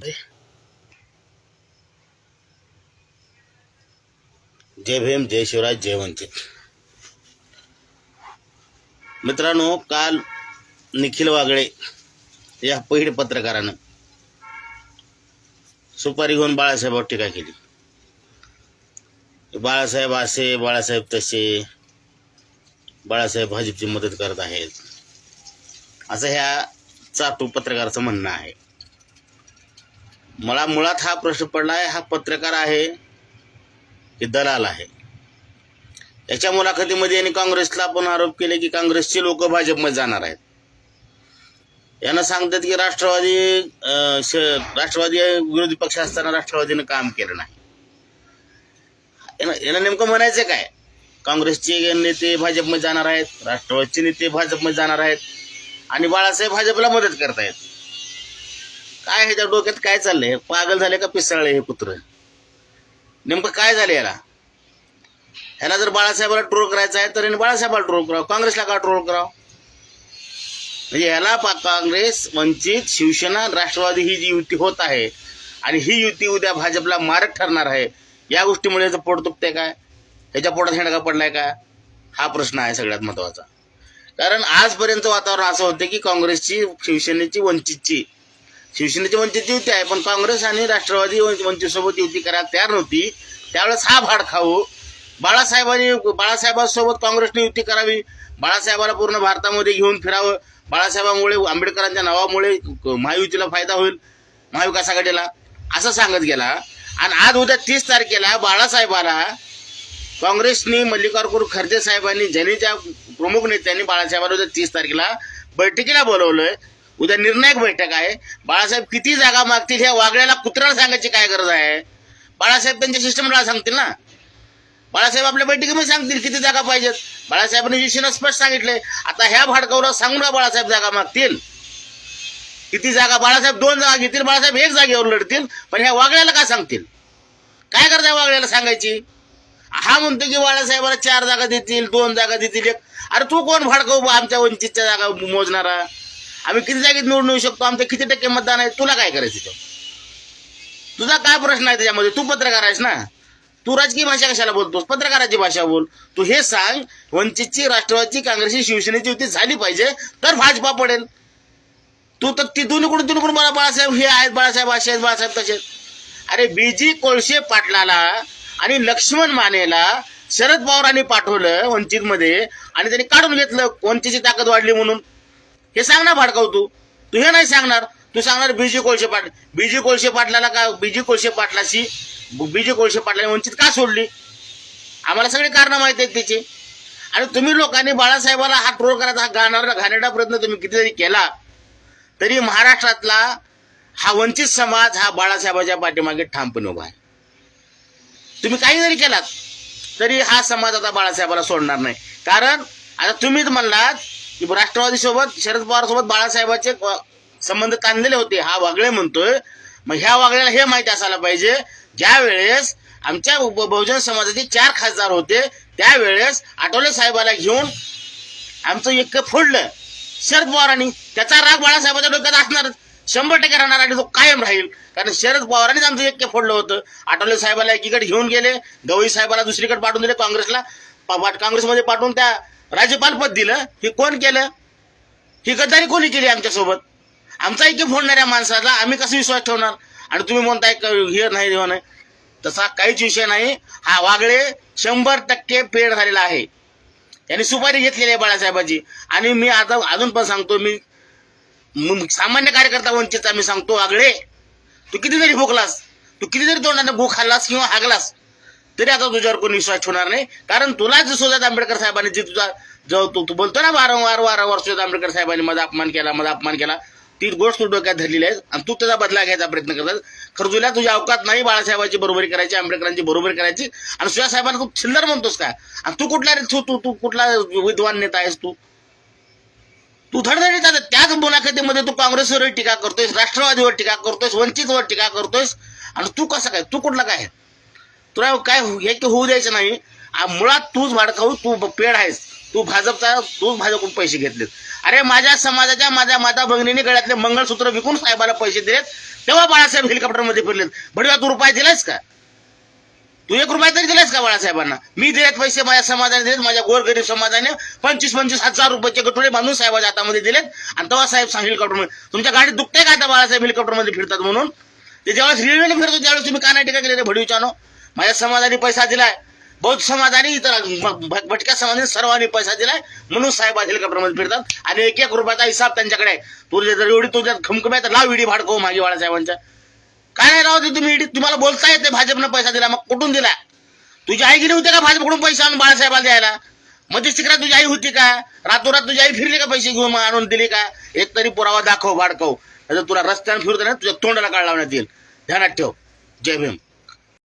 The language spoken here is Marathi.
चालतंय. जय भीम, जय शिवराज, जय वंचित. मित्रांनो, काल निखिल वागळे या पहिड पत्रकारानं सुपारी घेऊन बाळासाहेबांवर टीका केली. बाळासाहेब असे, बाळासाहेब तसे, बाळासाहेब भाजपची मदत करत आहेत, असं ह्या चाटू पत्रकाराचं म्हणणं आहे. मला मुळात हा प्रश्न पडलाय, हा पत्रकार आहे की दलाल आहे? याच्या मुलाखतीमध्ये यांनी काँग्रेसला पण आरोप केले की काँग्रेसचे लोक भाजपमध्ये जाणार आहेत. यांना सांगतात की राष्ट्रवादी विरोधी पक्ष असताना राष्ट्रवादीनं काम केलं नाही. यांना नेमकं म्हणायचं काय? काँग्रेसचे नेते भाजपमध्ये जाणार आहेत, राष्ट्रवादीचे नेते भाजपमध्ये जाणार आहेत आणि बाळासाहेब भाजपला मदत करतायत. काय ह्याच्या डोक्यात काय चाललंय? पागल झाले का पिसाळले हे पुत्र? नेमकं काय झालं याला? ह्याला जर बाळासाहेबाला ट्रोल करायचं आहे तर याने बाळासाहेबाला ट्रोल करावं, काँग्रेसला का ट्रोल करावं? म्हणजे ह्याला काँग्रेस, वंचित, शिवसेना, राष्ट्रवादी ही जी युती होत आहे आणि ही युती उद्या भाजपला मारक ठरणार आहे, या गोष्टीमुळे याचं पोट दुखतंय काय? ह्याच्या पोटात हेंडका पडलाय का? हा प्रश्न आहे सगळ्यात महत्वाचा. कारण आजपर्यंत वातावरण असं होतं की काँग्रेसची, शिवसेनेची, वंचितची युती आहे, पण काँग्रेस आणि राष्ट्रवादी वंचितसोबत युती करायला तयार नव्हती. त्यावेळेस हा भाड खाऊ बाळासाहेबांसोबत काँग्रेसने युती करावी, बाळासाहेबाला पूर्ण भारतामध्ये घेऊन फिरावं, बाळासाहेबांमुळे, आंबेडकरांच्या नावामुळे महायुतीला फायदा होईल, महाविकास आघाडीला, असं सांगत गेला. आणि आज उद्या 30 तारखेला बाळासाहेबाला काँग्रेसने, मल्लिकार्जुन खरगे साहेबांनी, जनतेच्या प्रमुख नेत्यांनी बाळासाहेबांना उद्या 30 तारखेला बैठकीला बोलवलंय. उद्या निर्णायक बैठक आहे. बाळासाहेब किती जागा मागतील ह्या वागळ्याला कुत्र्याला सांगायची काय गरज आहे? बाळासाहेब त्यांच्या सिस्टमला सांगतील ना. बाळासाहेब आपल्या बैठकीमध्ये सांगतील किती जागा पाहिजेत. बाळासाहेबांनी युतीनं स्पष्ट सांगितलंय. आता ह्या भाडकावला सांगून बाळासाहेब जागा मागतील. किती जागा? बाळासाहेब 2 जागा घेतील, बाळासाहेब 1 जागेवर लढतील, पण ह्या वागळ्याला काय सांगतील? काय करताय वागळ्याला सांगायची? हा म्हणतो की बाळासाहेबाला 4 जागा देतील, 2 जागा देतील, 1. अरे तू कोण भाडकाऊ आमच्या वंचितच्या जागा मोजणारा? आम्ही किती जागेत निवडून येऊ शकतो? आमचं किती टक्के मतदान आहे? तुला काय करायचं? तुझा काय प्रश्न आहे त्याच्यामध्ये? तू पत्रकार आहेस ना, तू राजकीय भाषा कशाला बोलतोस? पत्रकाराची भाषा बोल. तू हे सांग, वंचितची, राष्ट्रवादीची, काँग्रेसची, शिवसेनेची युती झाली पाहिजे तर भाजपा पडेल. तू तर ती दोन्हीकडून मला बाळासाहेब हे आहेत, बाळासाहेब असे आहेत, बाळासाहेब तसे. अरे बीजी कोळशे पाटलाला आणि लक्ष्मण मानेला शरद पवारांनी पाठवलं वंचितमध्ये आणि त्यांनी काढून घेतलं वंचितची ताकद वाढली म्हणून. हे सांग ना भाडकाव. तू हे नाही सांगणार. तू सांगणार बीजी कोळशे पाटलाला का? बीजी कोळशे पाटलाने वंचित का सोडली? आम्हाला सगळे कारण माहिती आहेत त्याची. आणि तुम्ही लोकांनी बाळासाहेबाला हा ट्रोल करायचा, हा घाणेरडा प्रयत्न तुम्ही किती जरी केला तरी महाराष्ट्रातला हा वंचित समाज हा बाळासाहेबाच्या पाठीमागे ठामपणे उभा आहे. तुम्ही काही जरी केलात तरी हा समाज आता बाळासाहेबाला सोडणार नाही. कारण आता तुम्हीच म्हणलात की राष्ट्रवादी सोबत, शरद पवार सोबत बाळासाहेबाचे संबंध ताणलेले होते. हा वागळे म्हणतोय. मग ह्या वागळ्याला हे माहिती असायला पाहिजे, ज्या वेळेस आमच्या बहुजन समाजाचे 4 खासदार होते त्यावेळेस आठवले साहेबाला घेऊन आमचं एक फोडलं शरद पवारांनी. त्याचा राग बाळासाहेबाच्या डोक्यात असणार, 100% राहणार आणि तो कायम राहील. कारण शरद पवारांनीच आमचं एक फोडलं होतं. आठवले साहेबाला एकीकडे घेऊन गेले, गवई साहेबाला दुसरीकडे पाठवून दिले, काँग्रेसमध्ये पाठवून त्या राज्यपाल पद दिलं. हे कोण केलं? ही गद्दारी कोणी केली आमच्यासोबत? आमचा ऐक्य फोडणाऱ्या माणसाला आम्ही कसं विश्वास ठेवणार? आणि तुम्ही म्हणताय हे नाही. तसा काहीच विषय नाही. हा वागळे 100% पेड झालेला आहे. यांनी सुपारी घेतलेली आहे बाळासाहेबाची. आणि मी आता अजून पण सांगतो, मी सामान्य कार्यकर्ता वंचितचा मी सांगतो, वागळे तू किती जरी भुकलास, तू किती जरी तोंडाने भूक खाल्लास किंवा हागलास तरी आता तुझ्यावर कोणी विश्वास ठेवणार नाही. कारण तुला सुजात आंबेडकर साहेबांनी जे तुझा जो तू बोलतो ना वारंवार सुजात आंबेडकर साहेबांनी माझा अपमान केला, ती गोष्ट तू डोक्यात धरलेली आहे आणि तू त्याचा बदला घ्यायचा प्रयत्न करतात. खरं तुझ्या अवकात नाही बाळासाहेबांची बरोबरी करायची, आंबेडकरांची बरोबरी करायची. आणि सुजात साहेबांना तू चिल्लर म्हणतोस का? आणि तू कुठला विद्वान नेता आहेस? तू धडधडीत त्याच मुलाखतीमध्ये तू काँग्रेसवर टीका करतोयस, राष्ट्रवादीवर टीका करतोयस, वंचितवर टीका करतोयस. आणि तू कसं काय? तू कुठला काय? तुला काय हे होऊ द्यायचं नाही. मुळात तूच भाडकाऊ, तू पेड आहेस. तूच भाजपकडून पैसे घेतलेत. अरे माझ्या समाजाच्या माझ्या माता भगिनीने गळ्यातले मंगळसूत्र विकून साहेबाला पैसे दिलेत. तेव्हा बाळासाहेब हेलिकॉप्टरमध्ये फिरलेत. भडव्या तू रुपये दिलायस का? तू 1 रुपया तरी दिलायस का बाळासाहेबांना? मी दिलेत पैसे माझ्या समाजाने दिलेत, माझ्या गोरगरीब समाजाने 25-25 हजार रुपयाचे गठोडे बांधून साहेबाच्या हातामध्ये दिलेत. आणि तेव्हा साहेब हेलिकॉप्टरमध्ये, तुमच्या गाडीत दुखतंय का आता बाळासाहेब हेलिकॉप्टरमध्ये फिरतात म्हणून? ते ज्यावेळेस रेल्वेने फिरतो त्यावेळेस तुम्ही का नाही टीका केली रे भडवीच्यानो? माझ्या समाजाने पैसा दिलाय, बौद्ध समाजाने, इतर भटक्या समाजाने सर्वांनी पैसा दिलाय म्हणून साहेब हेलिकॉप्टरमध्ये फिरतात. आणि 1-1 रुपयाचा हिसाब त्यांच्याकडे आहे. तुझ्या जर एवढी तुझ्यात खमखम आहे तर लाव इडी भाडकव मागे बाळासाहेबांच्या. काय नाही राहते तुम्ही इडी? तुम्हाला बोलता येते भाजपनं पैसा दिला, मग कुठून दिला? तुझी आई गेली होती का भाजपकडून पैसे आणून बाळासाहेबाला द्यायला? मध्यस्थिकरा तुझी आई होती का? रातोरात तुझी आई फिरली का पैसे घेऊन आणून दिली का? एक तरी पुरावा दाखव भाडकव, तुला रस्त्याने फिरताना तुझ्या तोंडाला काढ लावण्यात येईल. ध्यानात ठेव. जय भीम.